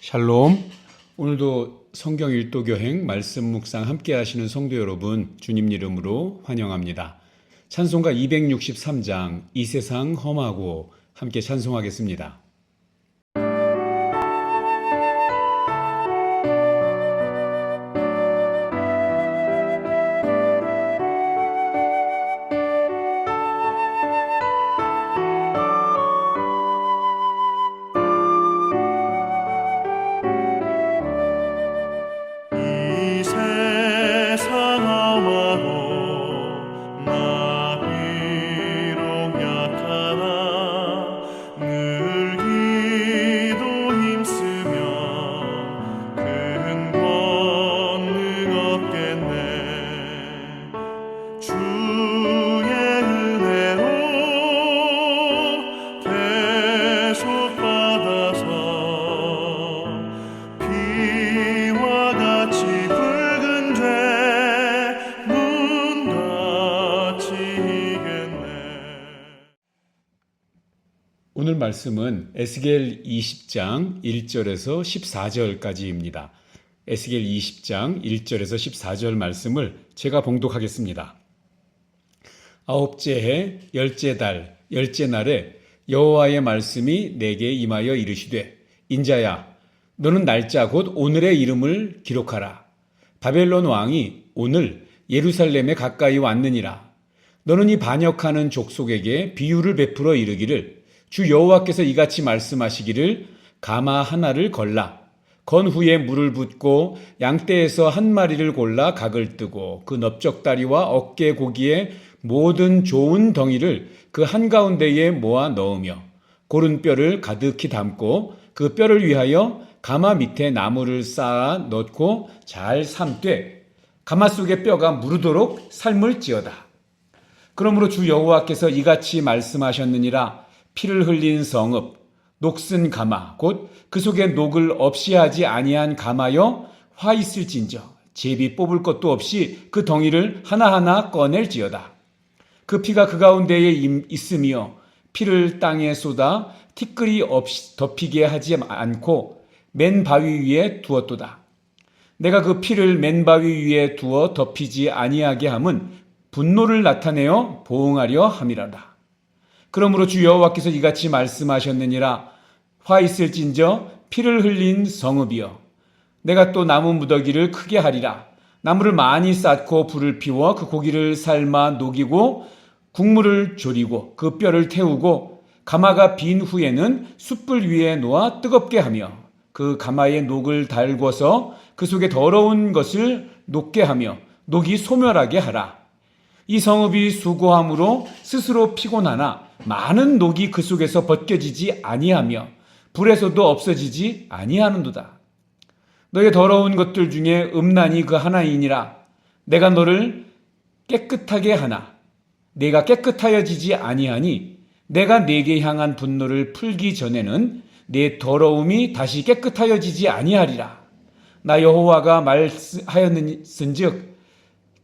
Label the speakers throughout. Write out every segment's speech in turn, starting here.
Speaker 1: 샬롬. 오늘도 성경 일도교행 말씀 묵상 함께 하시는 성도 여러분, 주님 이름으로 환영합니다. 찬송가 263장 이 세상 험하고 함께 찬송하겠습니다. 오늘 말씀은 에스겔 20장 1절에서 14절까지입니다. 에스겔 20장 1절에서 14절 말씀을 제가 봉독하겠습니다. 아홉째 해, 열째 달, 열째 날에 여호와의 말씀이 내게 임하여 이르시되, 인자야, 너는 날짜 곧 오늘의 이름을 기록하라. 바벨론 왕이 오늘 예루살렘에 가까이 왔느니라. 너는 이 반역하는 족속에게 비유를 베풀어 이르기를, 주 여호와께서 이같이 말씀하시기를, 가마 하나를 걸라. 건 후에 물을 붓고 양떼에서 한 마리를 골라 각을 뜨고 그 넓적다리와 어깨 고기의 모든 좋은 덩이를 그 한가운데에 모아 넣으며 고른 뼈를 가득히 담고 그 뼈를 위하여 가마 밑에 나무를 쌓아 넣고 잘 삶되 가마 속의 뼈가 무르도록 삶을지어다. 그러므로 주 여호와께서 이같이 말씀하셨느니라. 피를 흘린 성읍, 녹슨 가마, 곧 그 속에 녹을 없이 하지 아니한 가마여 화 있을진저 제비 뽑을 것도 없이 그 덩이를 하나하나 꺼낼지어다. 그 피가 그 가운데에 있으며 피를 땅에 쏟아 티끌이 없이 덮이게 하지 않고 맨 바위 위에 두었도다. 내가 그 피를 맨 바위 위에 두어 덮이지 아니하게 함은 분노를 나타내어 보응하려 함이라다. 그러므로 주 여호와께서 이같이 말씀하셨느니라. 화 있을진저 피를 흘린 성읍이여, 내가 또 나무 무더기를 크게 하리라. 나무를 많이 쌓고 불을 피워 그 고기를 삶아 녹이고 국물을 졸이고 그 뼈를 태우고 가마가 빈 후에는 숯불 위에 놓아 뜨겁게 하며 그 가마에 녹을 달궈서 그 속에 더러운 것을 녹게 하며 녹이 소멸하게 하라. 이 성읍이 수고함으로 스스로 피곤하나 많은 녹이 그 속에서 벗겨지지 아니하며 불에서도 없어지지 아니하는도다. 너의 더러운 것들 중에 음란이 그 하나이니라. 내가 너를 깨끗하게 하나 내가 깨끗하여지지 아니하니 내가 내게 향한 분노를 풀기 전에는 내 더러움이 다시 깨끗하여지지 아니하리라. 나 여호와가 말하였은즉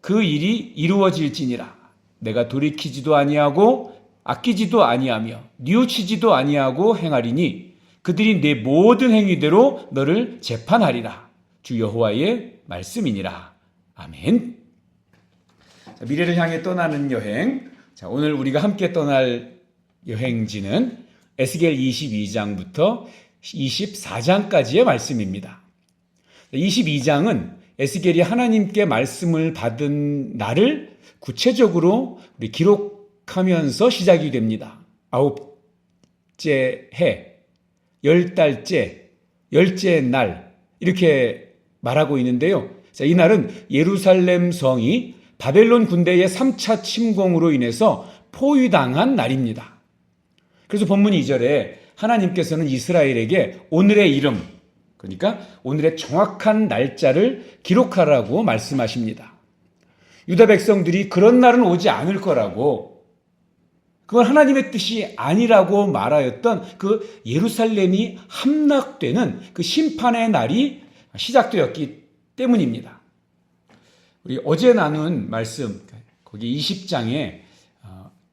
Speaker 1: 그 일이 이루어질지니라. 내가 돌이키지도 아니하고 아끼지도 아니하며 뉘우치지도 아니하고 행하리니 그들이 내 모든 행위대로 너를 재판하리라. 주 여호와의 말씀이니라. 아멘. 자, 미래를 향해 떠나는 여행. 자, 오늘 우리가 함께 떠날 여행지는 에스겔 22장부터 24장까지의 말씀입니다. 22장은 에스겔이 하나님께 말씀을 받은 날을 구체적으로 우리 기록하면서 시작이 됩니다. 아홉째 해, 열 달째, 열째 날 이렇게 말하고 있는데요. 자, 이 날은 예루살렘 성이 바벨론 군대의 3차 침공으로 인해서 포위당한 날입니다. 그래서 본문 2절에 하나님께서는 이스라엘에게 오늘의 이름, 그러니까 오늘의 정확한 날짜를 기록하라고 말씀하십니다. 유다 백성들이 그런 날은 오지 않을 거라고, 그건 하나님의 뜻이 아니라고 말하였던 그 예루살렘이 함락되는 그 심판의 날이 시작되었기 때문입니다. 우리 어제 나눈 말씀, 거기 20장에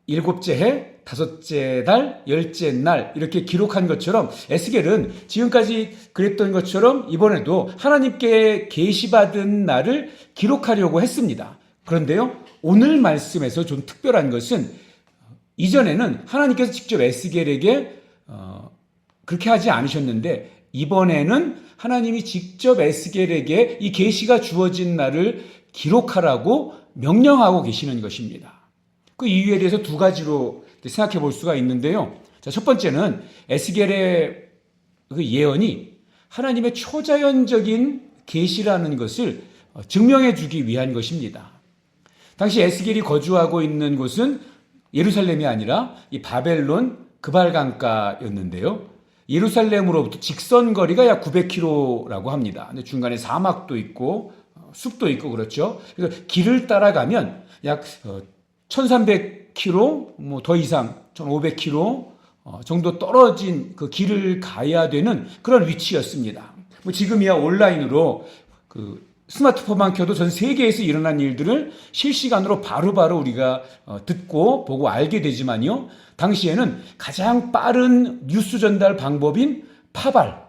Speaker 1: 일곱째 해, 다섯째 달, 열째 날 이렇게 기록한 것처럼 에스겔은 지금까지 그랬던 것처럼 이번에도 하나님께 계시받은 날을 기록하려고 했습니다. 그런데요, 오늘 말씀에서 좀 특별한 것은 이전에는 하나님께서 직접 에스겔에게 그렇게 하지 않으셨는데 이번에는 하나님이 직접 에스겔에게 이 계시가 주어진 날을 기록하라고 명령하고 계시는 것입니다. 그 이유에 대해서 두 가지로 생각해 볼 수가 있는데요. 자, 첫 번째는 에스겔의 그 예언이 하나님의 초자연적인 계시라는 것을 증명해 주기 위한 것입니다. 당시 에스겔이 거주하고 있는 곳은 예루살렘이 아니라 이 바벨론 그발강가였는데요. 예루살렘으로부터 직선 거리가 약 900km라고 합니다. 근데 중간에 사막도 있고 숲도 있고 그렇죠. 그래서 길을 따라가면 약 1300km, 뭐 더 이상 1500km 정도 떨어진 그 길을 가야 되는 그런 위치였습니다. 뭐 지금이야 온라인으로 그 스마트폰만 켜도 전 세계에서 일어난 일들을 실시간으로 바로바로 우리가 듣고 보고 알게 되지만요. 당시에는 가장 빠른 뉴스 전달 방법인 파발,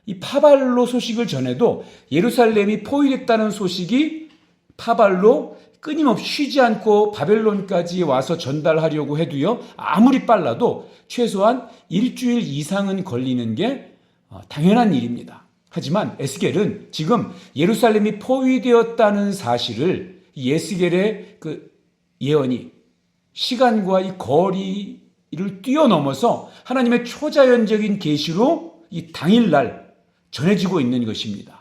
Speaker 1: 이 파발로 소식을 전해도 예루살렘이 포위됐다는 소식이 파발로 끊임없이 쉬지 않고 바벨론까지 와서 전달하려고 해도요, 아무리 빨라도 최소한 일주일 이상은 걸리는 게 당연한 일입니다. 하지만 에스겔은 지금 예루살렘이 포위되었다는 사실을 에스겔의 그 예언이 시간과 이 거리를 뛰어넘어서 하나님의 초자연적인 계시로 이 당일날 전해지고 있는 것입니다.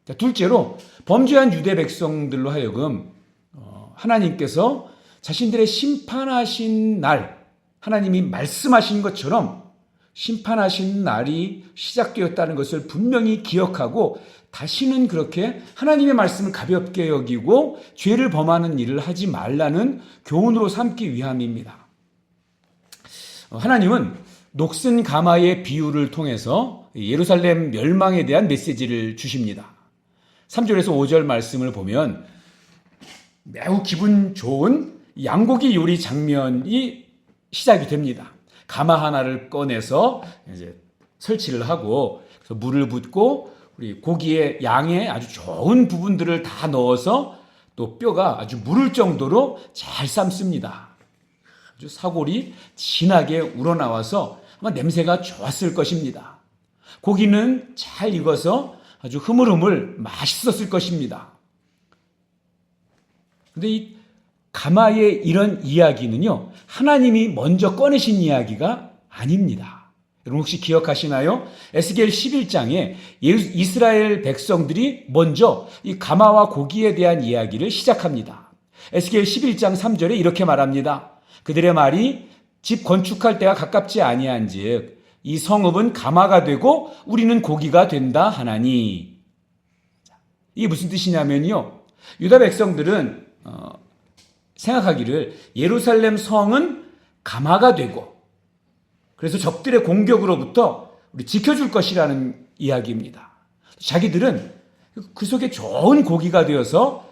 Speaker 1: 자, 둘째로 범죄한 유대 백성들로 하여금 하나님께서 자신들의 심판하신 날, 하나님이 말씀하신 것처럼 심판하신 날이 시작되었다는 것을 분명히 기억하고 다시는 그렇게 하나님의 말씀을 가볍게 여기고 죄를 범하는 일을 하지 말라는 교훈으로 삼기 위함입니다. 하나님은 녹슨 가마의 비유를 통해서 예루살렘 멸망에 대한 메시지를 주십니다. 3절에서 5절 말씀을 보면 매우 기분 좋은 양고기 요리 장면이 시작이 됩니다. 가마 하나를 꺼내서 이제 설치를 하고 그래서 물을 붓고 우리 고기의 양의 아주 좋은 부분들을 다 넣어서 또 뼈가 아주 무를 정도로 잘 삶습니다. 아주 사골이 진하게 우러나와서 아마 냄새가 좋았을 것입니다. 고기는 잘 익어서 아주 흐물흐물 맛있었을 것입니다. 그런데 이 가마의 이런 이야기는요, 하나님이 먼저 꺼내신 이야기가 아닙니다. 여러분 혹시 기억하시나요? 에스겔 11장에 이스라엘 백성들이 먼저 이 가마와 고기에 대한 이야기를 시작합니다. 에스겔 11장 3절에 이렇게 말합니다. 그들의 말이 집 건축할 때가 가깝지 아니한즉 이 성읍은 가마가 되고 우리는 고기가 된다 하나니. 이게 무슨 뜻이냐면요, 유다 백성들은 생각하기를 예루살렘 성은 가마가 되고 그래서 적들의 공격으로부터 우리 지켜줄 것이라는 이야기입니다. 자기들은 그 속에 좋은 고기가 되어서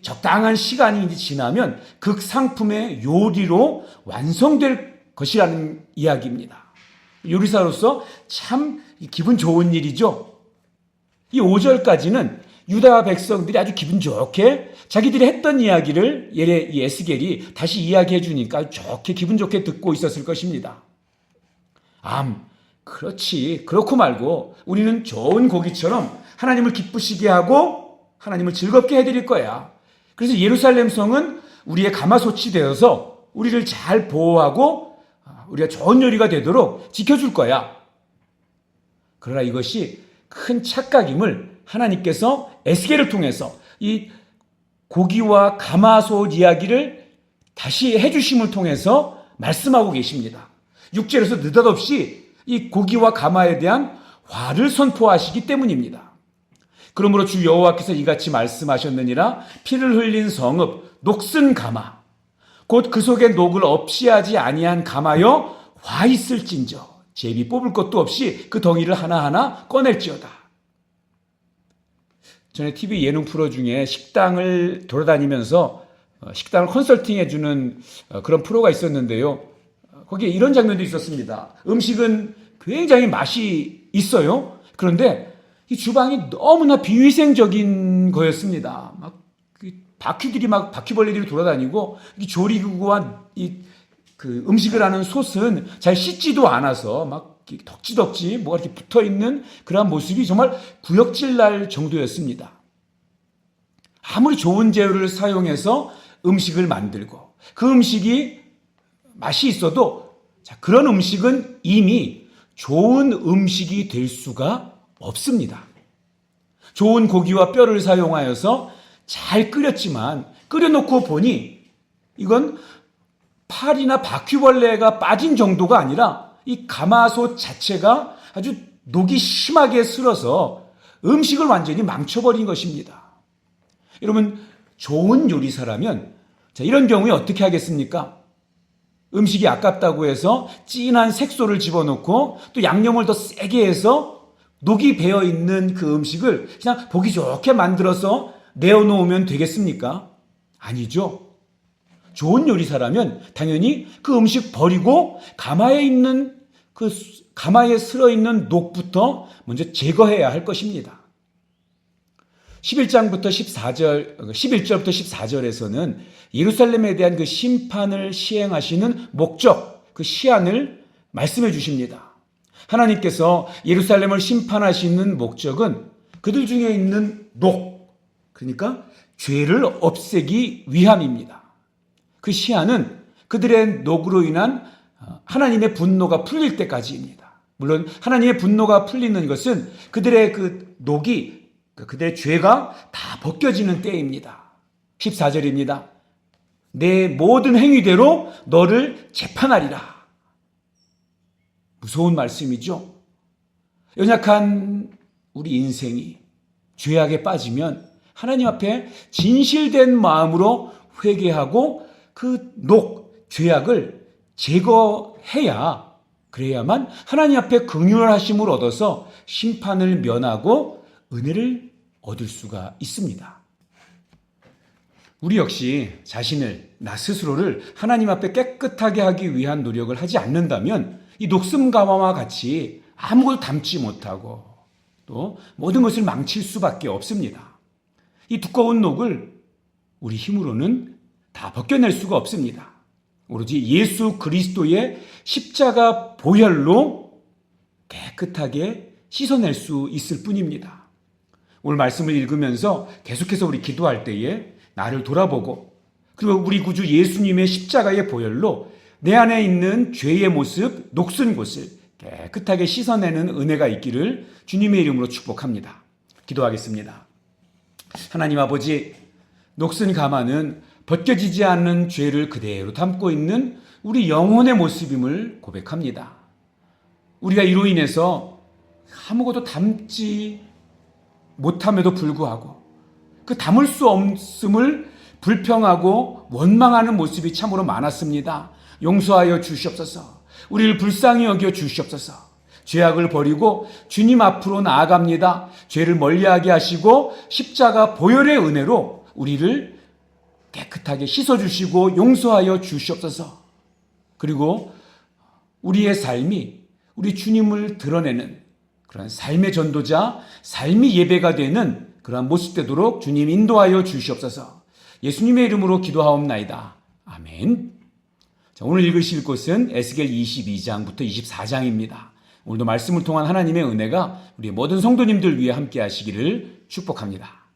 Speaker 1: 적당한 시간이 지나면 극상품의 요리로 완성될 것이라는 이야기입니다. 요리사로서 참 기분 좋은 일이죠. 이 5절까지는 유다 백성들이 아주 기분 좋게 자기들이 했던 이야기를 이 에스겔이 다시 이야기해 주니까 좋게 기분 좋게 듣고 있었을 것입니다. 그렇지. 그렇고 말고 우리는 좋은 고기처럼 하나님을 기쁘시게 하고 하나님을 즐겁게 해드릴 거야. 그래서 예루살렘 성은 우리의 가마솥이 되어서 우리를 잘 보호하고 우리가 좋은 요리가 되도록 지켜줄 거야. 그러나 이것이 큰 착각임을 하나님께서 에스겔을 통해서 이 고기와 가마솥 이야기를 다시 해주심을 통해서 말씀하고 계십니다. 6절에서 느닷없이 이 고기와 가마에 대한 화를 선포하시기 때문입니다. 그러므로 주 여호와께서 이같이 말씀하셨느니라. 피를 흘린 성읍 녹슨 가마 곧 그 속에 녹을 없이 하지 아니한 가마여 화 있을진저 제비 뽑을 것도 없이 그 덩이를 하나하나 꺼낼지어다. 전에 TV 예능 프로 중에 식당을 돌아다니면서 식당을 컨설팅해주는 그런 프로가 있었는데요. 거기에 이런 장면도 있었습니다. 음식은 굉장히 맛이 있어요. 그런데 이 주방이 너무나 비위생적인 거였습니다. 바퀴벌레들이 돌아다니고 이 조리기구와 그 음식을 하는 솥은 잘 씻지도 않아서 막 덕지덕지 뭐가 이렇게 붙어 있는 그런 모습이 정말 구역질 날 정도였습니다. 아무리 좋은 재료를 사용해서 음식을 만들고 그 음식이 맛이 있어도 그런 음식은 이미 좋은 음식이 될 수가 없습니다. 좋은 고기와 뼈를 사용하여서 잘 끓였지만 끓여놓고 보니 이건 파리나 바퀴벌레가 빠진 정도가 아니라 이 가마솥 자체가 아주 녹이 심하게 슬어서 음식을 완전히 망쳐버린 것입니다. 여러분, 좋은 요리사라면 이런 경우에 어떻게 하겠습니까? 음식이 아깝다고 해서 진한 색소를 집어넣고 또 양념을 더 세게 해서 녹이 배어있는 그 음식을 그냥 보기 좋게 만들어서 내어놓으면 되겠습니까? 아니죠. 좋은 요리사라면 당연히 그 음식 버리고 가마에 슬어있는 녹부터 먼저 제거해야 할 것입니다. 11절부터 14절에서는 예루살렘에 대한 그 심판을 시행하시는 목적, 그 시한을 말씀해 주십니다. 하나님께서 예루살렘을 심판하시는 목적은 그들 중에 있는 녹, 그러니까 죄를 없애기 위함입니다. 그 시한은 그들의 녹으로 인한 하나님의 분노가 풀릴 때까지입니다. 물론 하나님의 분노가 풀리는 것은 그들의 그 녹이, 그들의 죄가 다 벗겨지는 때입니다. 14절입니다. 내 모든 행위대로 너를 재판하리라. 무서운 말씀이죠. 연약한 우리 인생이 죄악에 빠지면 하나님 앞에 진실된 마음으로 회개하고 그 죄악을 제거해야, 그래야만 하나님 앞에 긍휼하심을 얻어서 심판을 면하고 은혜를 얻을 수가 있습니다. 우리 역시 나 스스로를 하나님 앞에 깨끗하게 하기 위한 노력을 하지 않는다면 이 녹슨 가마와 같이 아무것도 담지 못하고 또 모든 것을 망칠 수밖에 없습니다. 이 두꺼운 녹을 우리 힘으로는 다 벗겨낼 수가 없습니다. 오로지 예수 그리스도의 십자가 보혈로 깨끗하게 씻어낼 수 있을 뿐입니다. 오늘 말씀을 읽으면서 계속해서 우리 기도할 때에 나를 돌아보고 그리고 우리 구주 예수님의 십자가의 보혈로 내 안에 있는 죄의 모습, 녹슨 곳을 깨끗하게 씻어내는 은혜가 있기를 주님의 이름으로 축복합니다. 기도하겠습니다. 하나님 아버지, 녹슨 가마는 벗겨지지 않는 죄를 그대로 담고 있는 우리 영혼의 모습임을 고백합니다. 우리가 이로 인해서 아무것도 담지 못함에도 불구하고 그 담을 수 없음을 불평하고 원망하는 모습이 참으로 많았습니다. 용서하여 주시옵소서. 우리를 불쌍히 여겨 주시옵소서. 죄악을 버리고 주님 앞으로 나아갑니다. 죄를 멀리하게 하시고 십자가 보혈의 은혜로 우리를 깨끗하게 씻어주시고 용서하여 주시옵소서. 그리고 우리의 삶이 우리 주님을 드러내는 그런 삶의 전도자, 삶의 예배가 되는 그러한 모습 되도록 주님 인도하여 주시옵소서. 예수님의 이름으로 기도하옵나이다. 아멘. 자, 오늘 읽으실 곳은 에스겔 22장부터 24장입니다. 오늘도 말씀을 통한 하나님의 은혜가 우리 모든 성도님들 위해 함께 하시기를 축복합니다.